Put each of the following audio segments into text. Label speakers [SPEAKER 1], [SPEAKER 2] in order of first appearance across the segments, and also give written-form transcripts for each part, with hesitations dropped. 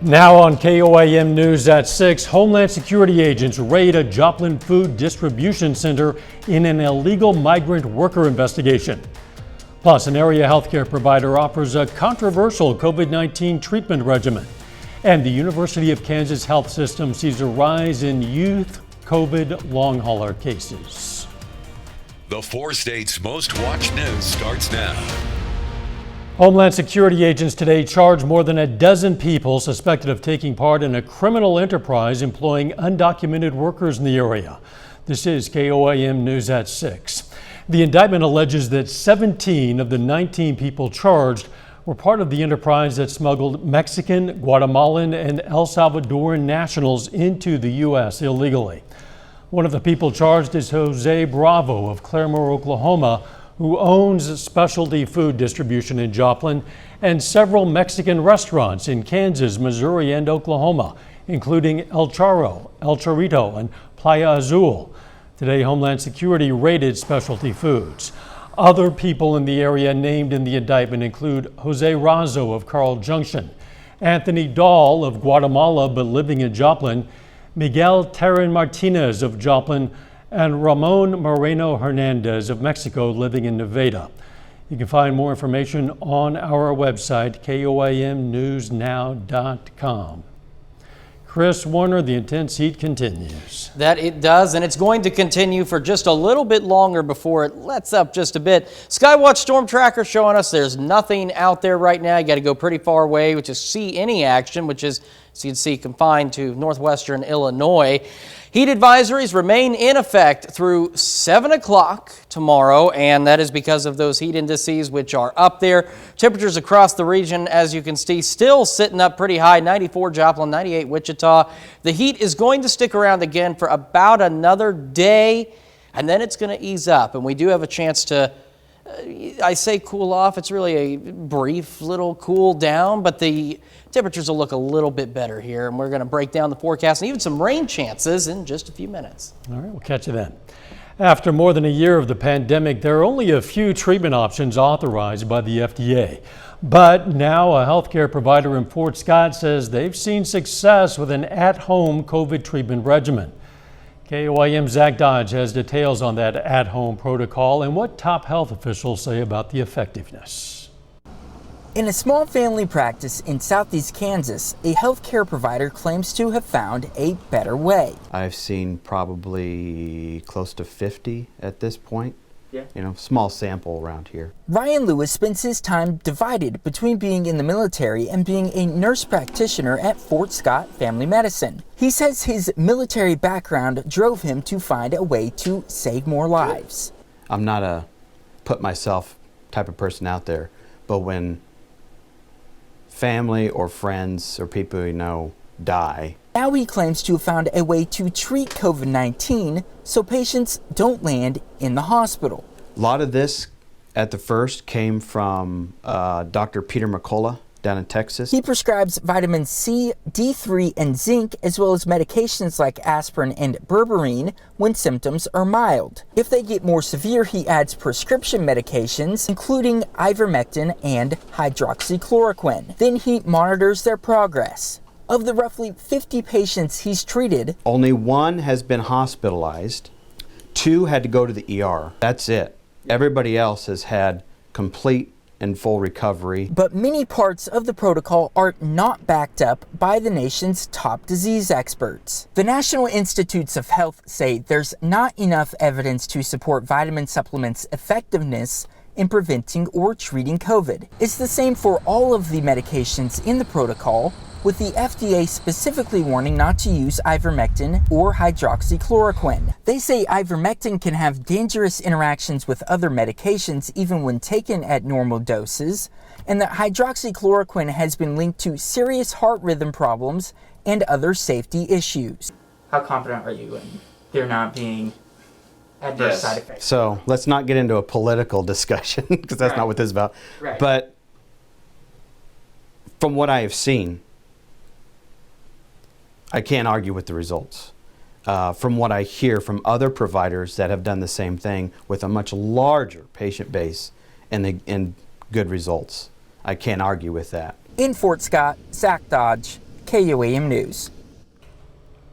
[SPEAKER 1] Now on KOAM News at 6, Homeland Security agents raid a Joplin food distribution center in an illegal migrant worker investigation. Plus, an area healthcare provider offers a controversial COVID-19 treatment regimen. And the University of Kansas Health System sees a rise in youth COVID long hauler cases.
[SPEAKER 2] The 4 states' most watched news starts now.
[SPEAKER 1] Homeland Security agents today charged more than a dozen people suspected of taking part in a criminal enterprise employing undocumented workers in the area. This is KOAM News at 6. The indictment alleges that 17 of the 19 people charged were part of the enterprise that smuggled Mexican, Guatemalan, and El Salvadoran nationals into the U.S. illegally. One of the people charged is Jose Bravo of Claremore, Oklahoma, who owns specialty food distribution in Joplin and several Mexican restaurants in Kansas, Missouri, and Oklahoma, including El Charro, El Chorrito, and Playa Azul. Today, Homeland Security raided specialty foods. Other people in the area named in the indictment include Jose Razo of Carl Junction, Anthony Dahl of Guatemala but living in Joplin, Miguel Terran Martinez of Joplin, and Ramon Moreno Hernandez of Mexico living in Nevada. You can find more information on our website, KOAMnewsnow.com. Chris Warner, the intense heat continues.
[SPEAKER 3] That it does, and it's going to continue for just a little bit longer before it lets up just a bit. Skywatch Storm Tracker showing us there's nothing out there right now. You got to go pretty far away to see any action, which is, as you can see, confined to northwestern Illinois. Heat advisories remain in effect through 7 o'clock tomorrow, and that is because of those heat indices which are up there. Temperatures across the region, as you can see, still sitting up pretty high, 94 Joplin, 98 Wichita. The heat is going to stick around again for about another day, and then it's going to ease up, and we do have a chance to I say cool off. It's really a brief little cool down, but the temperatures will look a little bit better here, and we're going to break down the forecast and even some rain chances in just a few minutes. All
[SPEAKER 1] right, we'll catch you then. After more than a year of the pandemic, there are only a few treatment options authorized by the FDA. But now a healthcare provider in Fort Scott says they've seen success with an at-home COVID treatment regimen. KOAM's Zach Dodge has details on that at-home protocol and what top health officials say about the effectiveness.
[SPEAKER 4] In a small family practice in southeast Kansas, a healthcare provider claims to have found a better way.
[SPEAKER 5] I've seen probably close to 50 at this point.
[SPEAKER 4] Yeah.
[SPEAKER 5] You know, small sample around here.
[SPEAKER 4] Ryan Lewis spends his time divided between being in the military and being a nurse practitioner at Fort Scott Family Medicine. He says his military background drove him to find a way to save more lives.
[SPEAKER 5] I'm not a put myself type of person out there, but when family or friends or people you know die.
[SPEAKER 4] Now he claims to have found a way to treat COVID-19 so patients don't land in the hospital.
[SPEAKER 5] A lot of this at the first came from Dr. Peter McCullough down in Texas.
[SPEAKER 4] He prescribes vitamin C, D3, and zinc, as well as medications like aspirin and berberine when symptoms are mild. If they get more severe, he adds prescription medications, including ivermectin and hydroxychloroquine. Then he monitors their progress. Of the roughly 50 patients he's treated,
[SPEAKER 5] only 1 has been hospitalized, 2 had to go to the ER. That's it. Everybody else has had complete and full recovery.
[SPEAKER 4] But many parts of the protocol are not backed up by the nation's top disease experts. The National Institutes of Health say there's not enough evidence to support vitamin supplements' effectiveness in preventing or treating COVID. It's the same for all of the medications in the protocol, with the FDA specifically warning not to use ivermectin or hydroxychloroquine. They say ivermectin can have dangerous interactions with other medications even when taken at normal doses, and that hydroxychloroquine has been linked to serious heart rhythm problems and other safety issues.
[SPEAKER 6] How confident are you in there not being adverse side effects?
[SPEAKER 5] So let's not get into a political discussion because that's not what this is about.
[SPEAKER 6] Right.
[SPEAKER 5] But from what I have seen, I can't argue with the results. From what I hear from other providers that have done the same thing with a much larger patient base and good results, I can't argue with that.
[SPEAKER 4] In Fort Scott, Zach Dodge, KOAM News.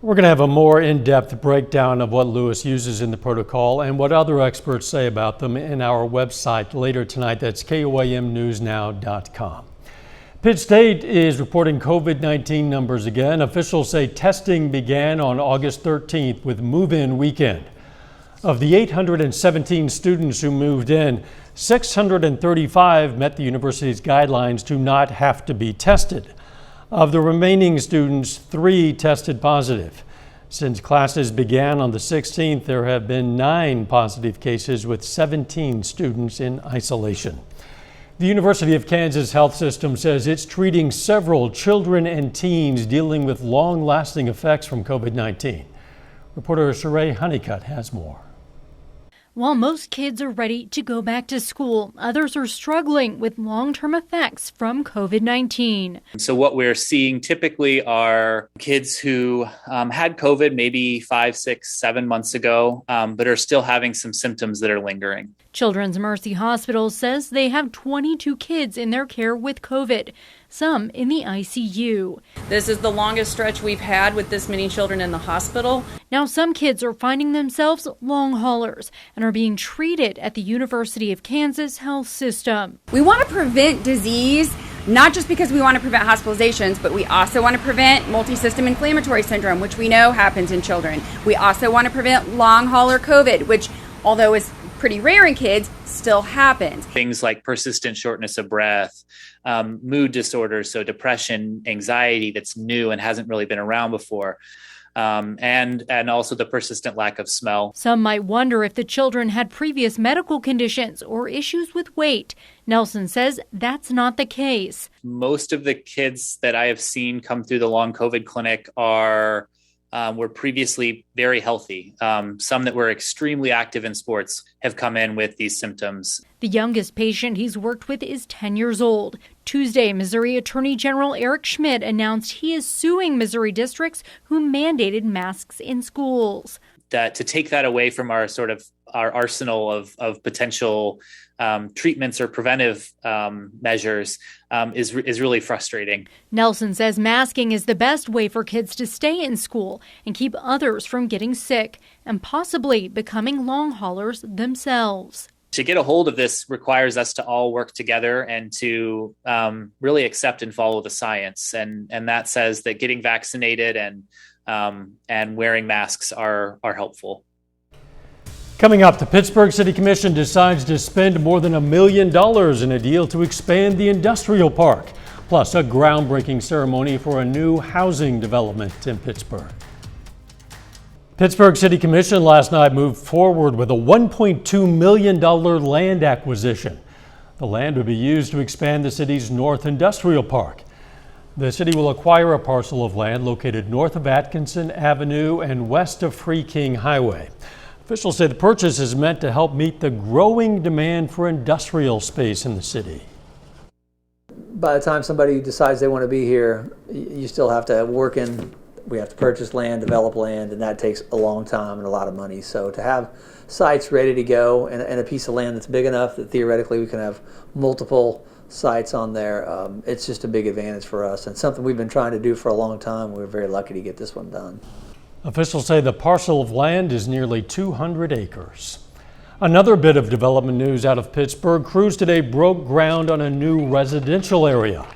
[SPEAKER 1] We're going to have a more in-depth breakdown of what Lewis uses in the protocol and what other experts say about them in our website later tonight. That's KOAMnewsnow.com. Pitt State is reporting COVID-19 numbers again. Officials say testing began on August 13th with move-in weekend. Of the 817 students who moved in, 635 met the university's guidelines to not have to be tested. Of the remaining students, 3 tested positive. Since classes began on the 16th, there have been 9 positive cases with 17 students in isolation. The University of Kansas Health System says it's treating several children and teens dealing with long-lasting effects from COVID-19. Reporter Sheree Honeycutt has more.
[SPEAKER 7] While most kids are ready to go back to school, others are struggling with long-term effects from COVID-19.
[SPEAKER 8] So what we're seeing typically are kids who had COVID maybe 5, 6, 7 months ago, but are still having some symptoms that are lingering.
[SPEAKER 7] Children's Mercy Hospital says they have 22 kids in their care with COVID, some in the ICU.
[SPEAKER 9] This is the longest stretch we've had with this many children in the hospital.
[SPEAKER 7] Now some kids are finding themselves long haulers and are being treated at the University of Kansas Health System.
[SPEAKER 10] We want to prevent disease, not just because we want to prevent hospitalizations, but we also want to prevent multi-system inflammatory syndrome, which we know happens in children. We also want to prevent long hauler COVID, which, although is pretty rare in kids, still happens.
[SPEAKER 8] Things like persistent shortness of breath, mood disorders, so depression, anxiety that's new and hasn't really been around before, and also the persistent lack of smell.
[SPEAKER 7] Some might wonder if the children had previous medical conditions or issues with weight. Nelson says that's not the case.
[SPEAKER 8] Most of the kids that I have seen come through the long COVID clinic were previously very healthy. Some that were extremely active in sports have come in with these symptoms.
[SPEAKER 7] The youngest patient he's worked with is 10 years old. Tuesday, Missouri Attorney General Eric Schmidt announced he is suing Missouri districts who mandated masks in schools.
[SPEAKER 8] To take that away from our arsenal of potential treatments or preventive measures is really frustrating.
[SPEAKER 7] Nelson says masking is the best way for kids to stay in school and keep others from getting sick and possibly becoming long haulers themselves.
[SPEAKER 8] To get a hold of this requires us to all work together and to really accept and follow the science. And that says that getting vaccinated and wearing masks are helpful.
[SPEAKER 1] Coming up, the Pittsburgh City Commission decides to spend more than $1 million in a deal to expand the industrial park, plus a groundbreaking ceremony for a new housing development in Pittsburgh. Pittsburgh City Commission last night moved forward with a $1.2 million land acquisition. The land would be used to expand the city's North Industrial Park. The city will acquire a parcel of land located north of Atkinson Avenue and west of Free King Highway. Officials say the purchase is meant to help meet the growing demand for industrial space in the city.
[SPEAKER 11] By the time somebody decides they want to be here, you still have to work in. We have to purchase land, develop land, and that takes a long time and a lot of money. So to have sites ready to go and a piece of land that's big enough that theoretically we can have multiple sites on there, it's just a big advantage for us and something we've been trying to do for a long time. We're very lucky to get this one done.
[SPEAKER 1] Officials say the parcel of land is nearly 200 acres. Another bit of development news out of Pittsburgh. Crews today broke ground on a new residential area.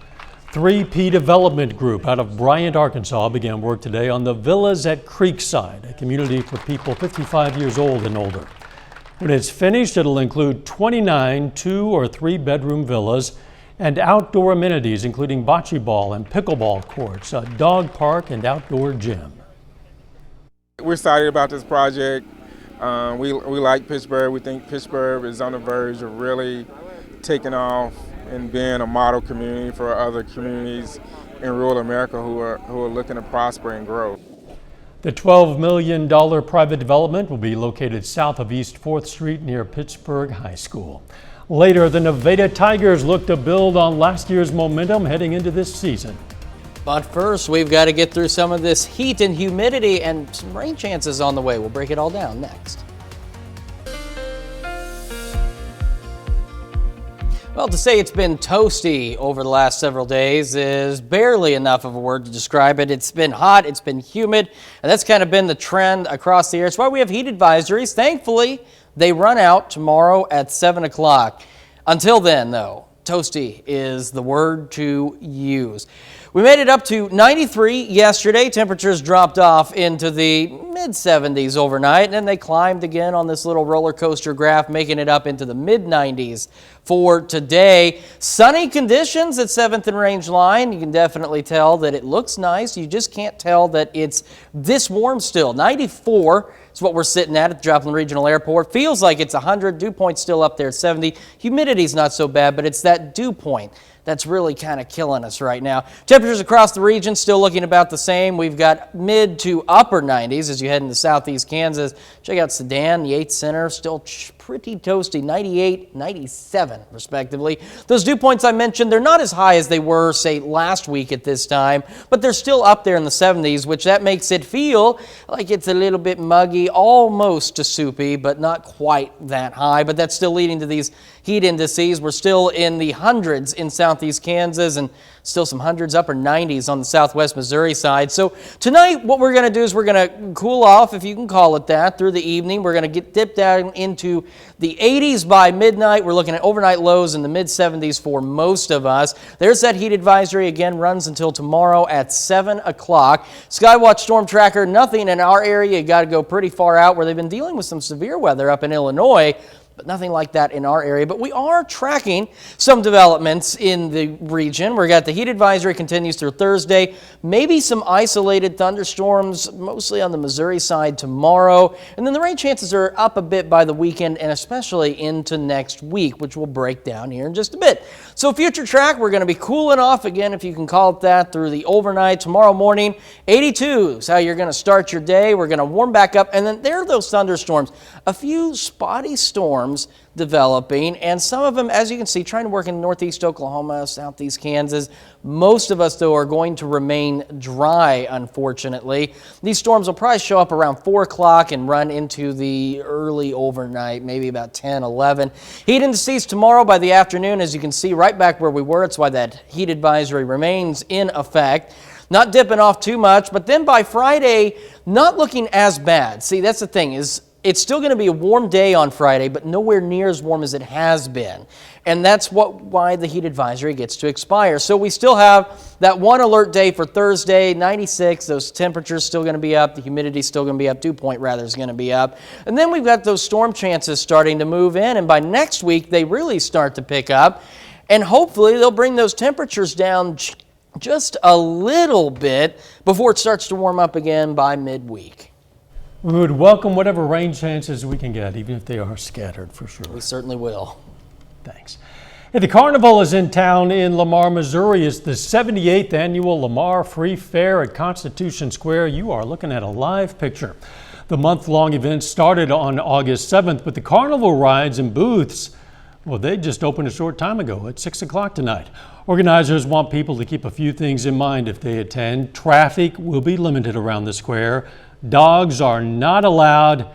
[SPEAKER 1] 3P Development Group out of Bryant, Arkansas began work today on the Villas at Creekside, a community for people 55 years old and older. When it's finished, it'll include 29 2- or 3-bedroom villas and outdoor amenities, including bocce ball and pickleball courts, a dog park, and outdoor gym.
[SPEAKER 12] We're excited about this project. We like Pittsburgh. We think Pittsburgh is on the verge of really taking off and being a model community for other communities in rural America who are looking to prosper and grow.
[SPEAKER 1] The $12 million private development will be located south of East 4th Street near Pittsburgh High School. Later, the Nevada Tigers look to build on last year's momentum heading into this season.
[SPEAKER 3] But first, we've got to get through some of this heat and humidity and some rain chances on the way. We'll break it all down next. Well, to say it's been toasty over the last several days is barely enough of a word to describe it. It's been hot, it's been humid, and that's kind of been the trend across the air. That's why we have heat advisories. Thankfully, they run out tomorrow at 7 o'clock. Until then, though, toasty is the word to use. We made it up to 93 yesterday. Temperatures dropped off into the mid-70s overnight, and then they climbed again on this little roller coaster graph, making it up into the mid-90s for today. Sunny conditions at 7th and Range Line. You can definitely tell that it looks nice. You just can't tell that it's this warm still. 94 is what we're sitting at the Joplin Regional Airport. Feels like it's 100. Dew point's still up there at 70. Humidity's not so bad, but it's that dew point that's really kind of killing us right now. Temperatures across the region still looking about the same. We've got mid to upper 90s as you head into southeast Kansas. Check out Sedan, the 8th Center, still pretty toasty, 98, 97 respectively. Those dew points I mentioned, they're not as high as they were, say, last week at this time, but they're still up there in the 70s, which that makes it feel like it's a little bit muggy, almost to soupy, but not quite that high. But that's still leading to these heat indices. We're still in the hundreds in southeast Kansas and still some hundreds, upper 90s on the southwest Missouri side. So tonight what we're going to do is we're going to cool off, if you can call it that, through the evening. We're going to dip down into the 80s by midnight. We're looking at overnight lows in the mid-70s for most of us. There's that heat advisory again, runs until tomorrow at 7 o'clock. Skywatch Storm Tracker, nothing in our area. You got to go pretty far out where they've been dealing with some severe weather up in Illinois, but nothing like that in our area. But we are tracking some developments in the region. We've got the heat advisory continues through Thursday. Maybe some isolated thunderstorms, mostly on the Missouri side tomorrow. And then the rain chances are up a bit by the weekend and especially into next week, which we'll break down here in just a bit. So future track, we're going to be cooling off again, if you can call it that, through the overnight. Tomorrow morning, 82 is how you're going to start your day. We're going to warm back up. And then there are those thunderstorms. A few spotty storms developing, and some of them, as you can see, trying to work in northeast Oklahoma, southeast Kansas. Most of us, though, are going to remain dry, unfortunately. These storms will probably show up around 4 o'clock and run into the early overnight, maybe about 10, 11. Heat indices tomorrow by the afternoon, as you can see, right back where we were. That's why that heat advisory remains in effect. Not dipping off too much, but then by Friday, not looking as bad. See, that's the thing, is it's still going to be a warm day on Friday, but nowhere near as warm as it has been. And that's why the heat advisory gets to expire. So we still have that one alert day for Thursday, 96. Those temperatures still going to be up. The humidity still going to be up. Dew point, rather, is going to be up. And then we've got those storm chances starting to move in. And by next week, they really start to pick up. And hopefully, they'll bring those temperatures down just a little bit before it starts to warm up again by midweek.
[SPEAKER 1] We would welcome whatever rain chances we can get, even if they are scattered, for sure.
[SPEAKER 3] We certainly will.
[SPEAKER 1] Thanks. Hey, the carnival is in town in Lamar, Missouri. It's the 78th annual Lamar Free Fair at Constitution Square. You are looking at a live picture. The month-long event started on August 7th, but the carnival rides and booths, well, they just opened a short time ago at 6 o'clock tonight. Organizers want people to keep a few things in mind if they attend. Traffic will be limited around the square. Dogs are not allowed,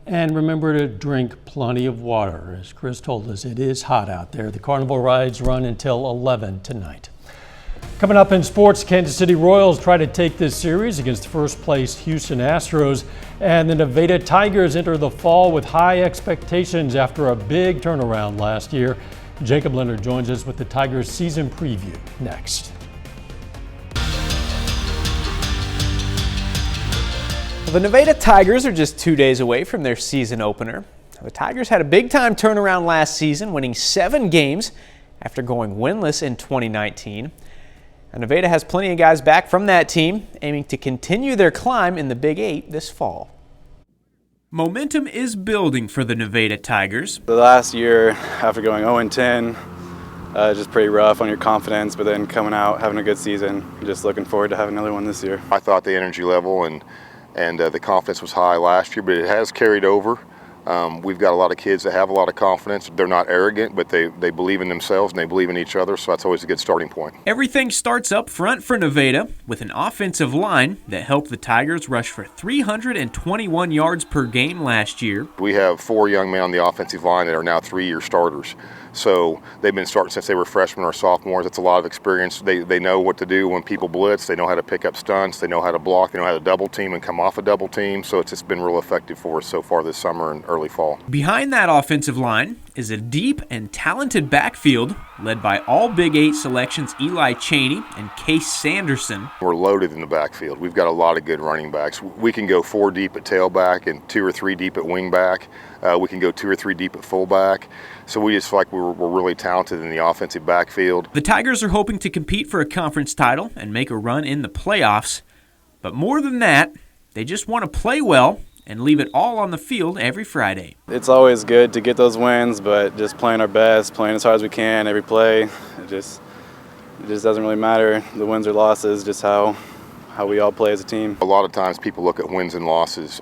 [SPEAKER 1] and remember to drink plenty of water. As Chris told us, it is hot out there. The carnival rides run until 11 tonight. Coming up in sports, Kansas City Royals try to take this series against first-place Houston Astros, and the Nevada Tigers enter the fall with high expectations after a big turnaround last year. Jacob Leonard joins us with the Tigers season preview next.
[SPEAKER 13] The Nevada Tigers are just 2 days away from their season opener. The Tigers had a big-time turnaround last season, winning 7 games after going winless in 2019. And Nevada has plenty of guys back from that team, aiming to continue their climb in the Big 8 this fall. Momentum is building for the Nevada Tigers.
[SPEAKER 14] The last year, after going 0-10, just pretty rough on your confidence, but then coming out, having a good season, just looking forward to having another one this year.
[SPEAKER 15] I thought the energy level and the confidence was high last year, but it has carried over. We've got a lot of kids that have a lot of confidence. They're not arrogant, but they believe in themselves and they believe in each other, so that's always a good starting point.
[SPEAKER 13] Everything starts up front for Nevada with an offensive line that helped the Tigers rush for 321 yards per game last year.
[SPEAKER 15] We have 4 young men on the offensive line that are now 3-year starters. So they've been starting since they were freshmen or sophomores. It's a lot of experience. They know what to do when people blitz. They know how to pick up stunts. They know how to block. They know how to double team and come off a double team. So it's just been real effective for us so far this summer and early fall.
[SPEAKER 13] Behind that offensive line is a deep and talented backfield led by all Big 8 selections Eli Chaney and Case Sanderson.
[SPEAKER 15] We're loaded in the backfield. We've got a lot of good running backs. We can go 4 deep at tailback and 2 or 3 deep at wingback. We can go 2 or 3 deep at fullback. So we just feel like we're really talented in the offensive backfield.
[SPEAKER 13] The Tigers are hoping to compete for a conference title and make a run in the playoffs. But more than that, they just want to play well and leave it all on the field every Friday.
[SPEAKER 14] It's always good to get those wins, but just playing our best, playing as hard as we can every play. It just doesn't really matter, the wins or losses, just how we all play as a team.
[SPEAKER 15] A lot of times people look at wins and losses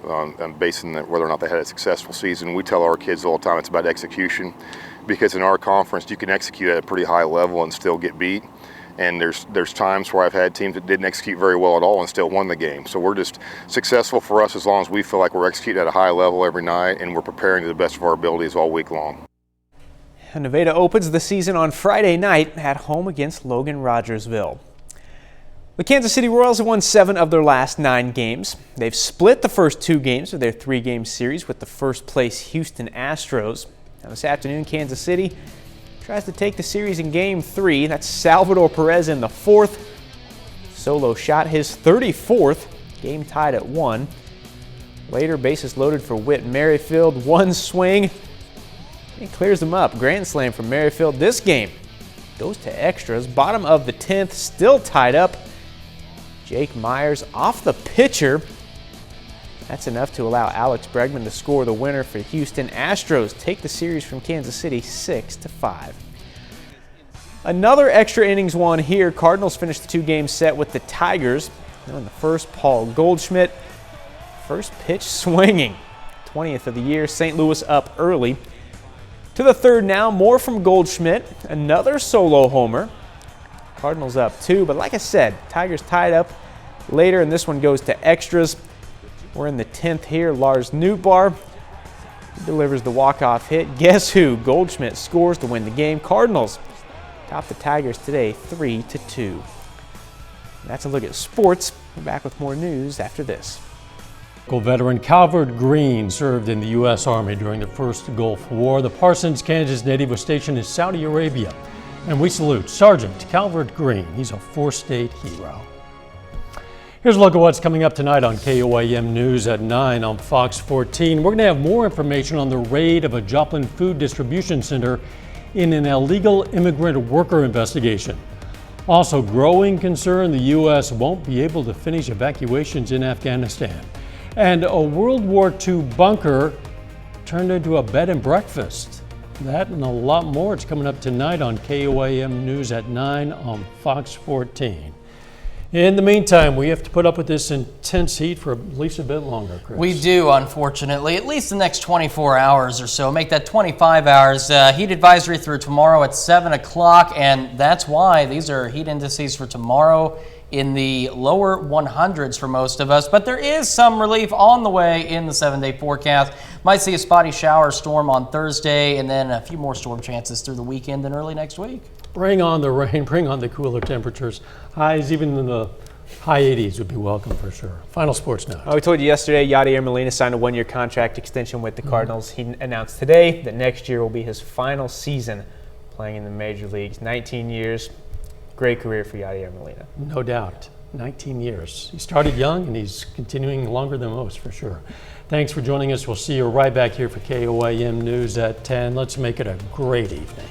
[SPEAKER 15] based on whether or not they had a successful season. We tell our kids all the time it's about execution, because in our conference you can execute at a pretty high level and still get beat. And there's times where I've had teams that didn't execute very well at all and still won the game. So we're just successful for us as long as we feel like we're executing at a high level every night and we're preparing to the best of our abilities all week long.
[SPEAKER 13] Nevada opens the season on Friday night at home against Logan Rogersville. The Kansas City Royals have won 7 of their last 9 games. They've split the first 2 games of their 3-game series with the first-place Houston Astros. Now this afternoon, Kansas City tries to take the series in Game 3. That's Salvador Perez in the 4th. Solo shot his 34th. Game tied at 1. Later, bases loaded for Whit Merrifield. 1 swing. He clears them up. Grand slam from Merrifield. This game goes to extras. Bottom of the 10th, still tied up. Jake Myers off the pitcher. That's enough to allow Alex Bregman to score the winner for Houston. Astros take the series from Kansas City 6-5. Another extra innings won here. Cardinals finished the 2-game set with the Tigers. In the first, Paul Goldschmidt. First pitch swinging. 20th of the year. St. Louis up early. To the 3rd now, more from Goldschmidt. Another solo homer. Cardinals up 2, but like I said, Tigers tied up later, and this one goes to extras. We're in the 10th here. Lars Nootbaar delivers the walk-off hit. Guess who? Goldschmidt scores to win the game. Cardinals top the Tigers today 3-2. That's a look at sports. We're back with more news after this.
[SPEAKER 1] Veteran Calvert Green served in the U.S. Army during the First Gulf War. The Parsons, Kansas native was stationed in Saudi Arabia. And we salute Sergeant Calvert Green. He's a 4-state hero. Here's a look at what's coming up tonight on KOAM News at 9 on Fox 14. We're going to have more information on the raid of a Joplin food distribution center in an illegal immigrant worker investigation. Also, growing concern the U.S. won't be able to finish evacuations in Afghanistan. And a World War II bunker turned into a bed and breakfast. That and a lot more. It's coming up tonight on KOAM News at 9 on Fox 14. In the meantime, we have to put up with this intense heat for at least a bit longer, Chris.
[SPEAKER 3] We do, unfortunately. At least the next 24 hours or so. Make that 25 hours. Heat advisory through tomorrow at 7 o'clock, and that's why these are heat indices for tomorrow in the lower 100s for most of us. But there is some relief on the way in the 7-day forecast. Might see a spotty shower storm on Thursday, and then a few more storm chances through the weekend and early next week.
[SPEAKER 1] Bring on the rain, bring on the cooler temperatures. Highs even in the high 80s would be welcome for sure. Final sports note.
[SPEAKER 13] We told you yesterday Yadier Molina signed a 1-year contract extension with the Cardinals. He announced today that next year will be his final season playing in the major leagues. 19 years. Great career for Yadier Molina.
[SPEAKER 1] No doubt. 19 years. He started young and he's continuing longer than most for sure. Thanks for joining us. We'll see you right back here for KOAM News at 10. Let's make it a great evening.